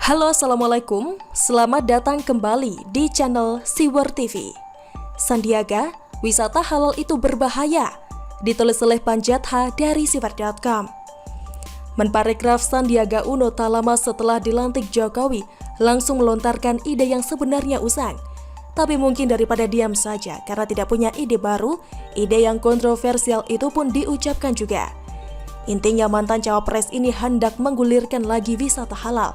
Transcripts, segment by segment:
Halo, Assalamualaikum. Selamat datang kembali di channel Siwer TV. Sandiaga, wisata halal itu berbahaya. Ditulis oleh Panjatha dari siwer.com. Menparekraf Sandiaga Uno tak lama setelah dilantik Jokowi langsung melontarkan ide yang sebenarnya usang. Tapi mungkin daripada diam saja karena tidak punya ide baru, ide yang kontroversial itu pun diucapkan juga. Intinya mantan cawapres ini hendak menggulirkan lagi wisata halal.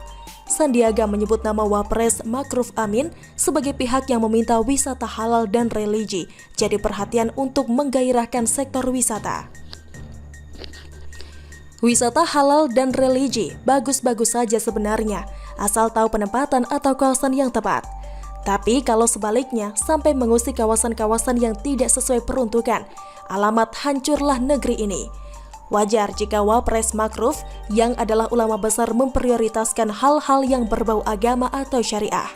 Sandiaga menyebut nama Wapres Ma'ruf Amin sebagai pihak yang meminta wisata halal dan religi jadi perhatian untuk menggairahkan sektor wisata. Wisata halal dan religi bagus-bagus saja sebenarnya, asal tahu penempatan atau kawasan yang tepat. Tapi kalau sebaliknya sampai mengusik kawasan-kawasan yang tidak sesuai peruntukan, alamat hancurlah negeri ini. Wajar jika Wapres Ma'ruf yang adalah ulama besar memprioritaskan hal-hal yang berbau agama atau syariah.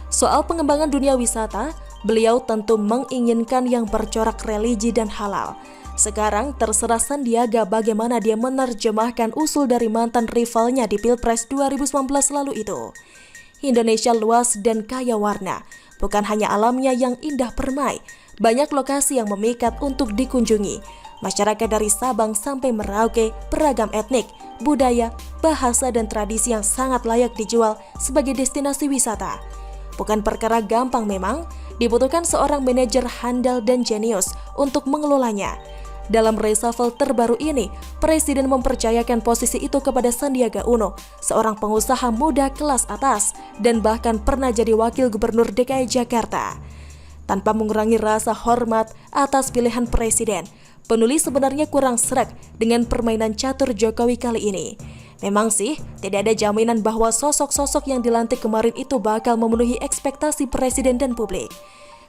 Soal pengembangan dunia wisata, beliau tentu menginginkan yang bercorak religi dan halal. Sekarang terserah Sandiaga bagaimana dia menerjemahkan usul dari mantan rivalnya di Pilpres 2019 lalu itu. Indonesia luas dan kaya warna, bukan hanya alamnya yang indah permai, banyak lokasi yang memikat untuk dikunjungi. Masyarakat dari Sabang sampai Merauke, beragam etnik, budaya, bahasa, dan tradisi yang sangat layak dijual sebagai destinasi wisata. Bukan perkara gampang memang, dibutuhkan seorang manajer handal dan jenius untuk mengelolanya. Dalam reshuffle terbaru ini, Presiden mempercayakan posisi itu kepada Sandiaga Uno, seorang pengusaha muda kelas atas, dan bahkan pernah jadi Wakil Gubernur DKI Jakarta. Tanpa mengurangi rasa hormat atas pilihan Presiden, penulis sebenarnya kurang sreg dengan permainan catur Jokowi kali ini. Memang sih, tidak ada jaminan bahwa sosok-sosok yang dilantik kemarin itu bakal memenuhi ekspektasi Presiden dan publik.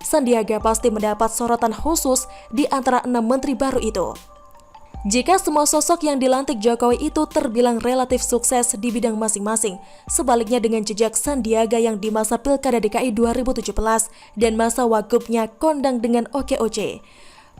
Sandiaga pasti mendapat sorotan khusus di antara 6 menteri baru itu. Jika semua sosok yang dilantik Jokowi itu terbilang relatif sukses di bidang masing-masing, sebaliknya dengan jejak Sandiaga yang di masa Pilkada DKI 2017 dan masa wagubnya kondang dengan oke-oce.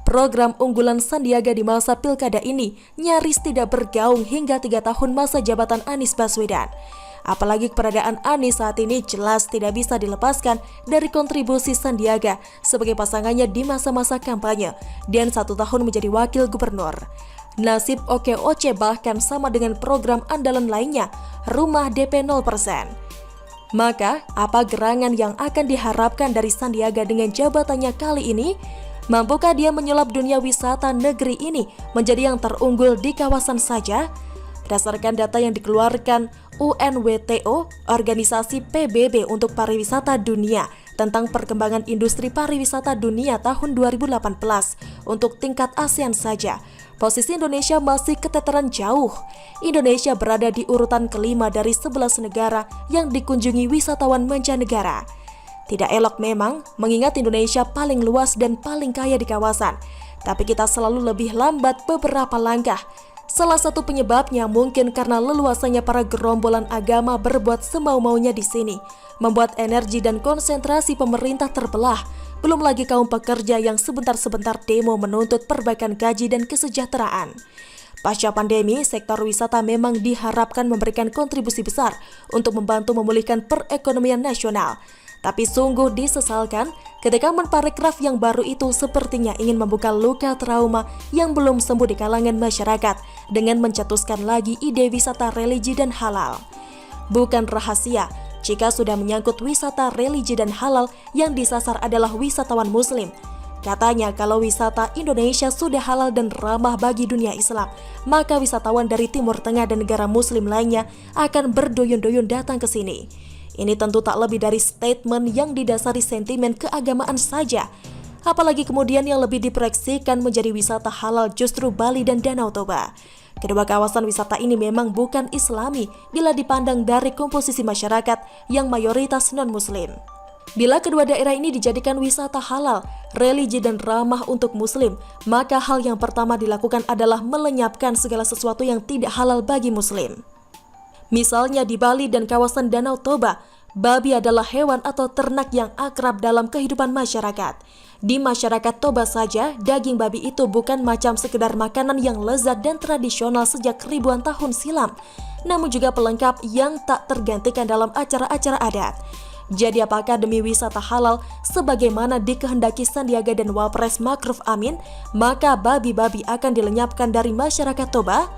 Program unggulan Sandiaga di masa Pilkada ini nyaris tidak bergaung hingga 3 tahun masa jabatan Anies Baswedan. Apalagi keberadaan Anies saat ini jelas tidak bisa dilepaskan dari kontribusi Sandiaga sebagai pasangannya di masa-masa kampanye dan 1 tahun menjadi wakil gubernur. Nasib oke-oce bahkan sama dengan program andalan lainnya, rumah DP 0%. Maka, apa gerangan yang akan diharapkan dari Sandiaga dengan jabatannya kali ini? Mampukah dia menyulap dunia wisata negeri ini menjadi yang terunggul di kawasan saja? Berdasarkan data yang dikeluarkan UNWTO, organisasi PBB untuk pariwisata dunia, tentang perkembangan industri pariwisata dunia tahun 2018 untuk tingkat ASEAN saja, posisi Indonesia masih keteteran jauh. Indonesia berada di urutan kelima dari 11 negara yang dikunjungi wisatawan mancanegara. Tidak elok memang, mengingat Indonesia paling luas dan paling kaya di kawasan, tapi kita selalu lebih lambat beberapa langkah. Salah satu penyebabnya mungkin karena leluasanya para gerombolan agama berbuat semau-maunya di sini, membuat energi dan konsentrasi pemerintah terbelah, belum lagi kaum pekerja yang sebentar-sebentar demo menuntut perbaikan gaji dan kesejahteraan. Pasca pandemi, sektor wisata memang diharapkan memberikan kontribusi besar untuk membantu memulihkan perekonomian nasional. Tapi sungguh disesalkan ketika Menparekraf yang baru itu sepertinya ingin membuka luka trauma yang belum sembuh di kalangan masyarakat dengan mencetuskan lagi ide wisata religi dan halal. Bukan rahasia jika sudah menyangkut wisata religi dan halal yang disasar adalah wisatawan muslim. Katanya kalau wisata Indonesia sudah halal dan ramah bagi dunia Islam, maka wisatawan dari Timur Tengah dan negara muslim lainnya akan berduyun-duyun datang ke sini. Ini tentu tak lebih dari statement yang didasari sentimen keagamaan saja. Apalagi kemudian yang lebih diproyeksikan menjadi wisata halal justru Bali dan Danau Toba. Kedua kawasan wisata ini memang bukan Islami bila dipandang dari komposisi masyarakat yang mayoritas non-muslim. Bila kedua daerah ini dijadikan wisata halal, religi dan ramah untuk muslim, maka hal yang pertama dilakukan adalah melenyapkan segala sesuatu yang tidak halal bagi muslim. Misalnya di Bali dan kawasan Danau Toba, babi adalah hewan atau ternak yang akrab dalam kehidupan masyarakat. Di masyarakat Toba saja, daging babi itu bukan macam sekedar makanan yang lezat dan tradisional sejak ribuan tahun silam. namun juga pelengkap yang tak tergantikan dalam acara-acara adat. Jadi apakah demi wisata halal sebagaimana dikehendaki Sandiaga dan Wapres Ma'ruf Amin, maka babi-babi akan dilenyapkan dari masyarakat Toba?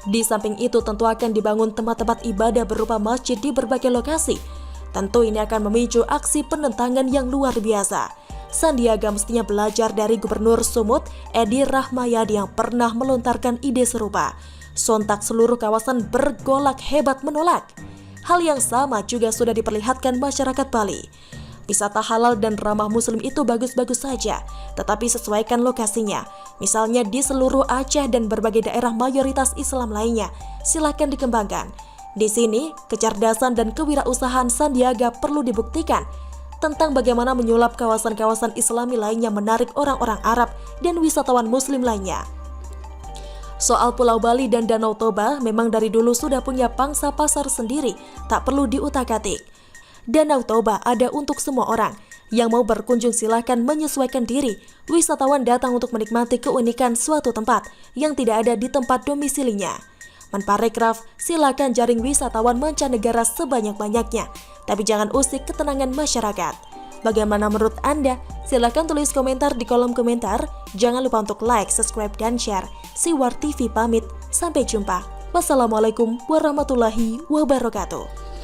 Di samping itu tentu akan dibangun tempat-tempat ibadah berupa masjid di berbagai lokasi. Tentu ini akan memicu aksi penentangan yang luar biasa. Sandiaga mestinya belajar dari Gubernur Sumut, Edi Rahmayadi yang pernah melontarkan ide serupa. Sontak seluruh kawasan bergolak hebat menolak. Hal yang sama juga sudah diperlihatkan masyarakat Bali. Wisata halal dan ramah muslim itu bagus-bagus saja, tetapi sesuaikan lokasinya. Misalnya di seluruh Aceh dan berbagai daerah mayoritas Islam lainnya, silakan dikembangkan. Di sini, kecerdasan dan kewirausahaan Sandiaga perlu dibuktikan tentang bagaimana menyulap kawasan-kawasan Islami lainnya menarik orang-orang Arab dan wisatawan muslim lainnya. Soal Pulau Bali dan Danau Toba memang dari dulu sudah punya pangsa pasar sendiri, tak perlu diutak-atik. Danau Toba ada untuk semua orang. Yang mau berkunjung silahkan menyesuaikan diri. Wisatawan datang untuk menikmati keunikan suatu tempat yang tidak ada di tempat domisilinya. Menparekraf, silakan jaring wisatawan mancanegara sebanyak-banyaknya, tapi jangan usik ketenangan masyarakat. Bagaimana menurut Anda? Silahkan tulis komentar di kolom komentar. Jangan lupa untuk like, subscribe, dan share. Siwar TV pamit, sampai jumpa. Wassalamualaikum warahmatullahi wabarakatuh.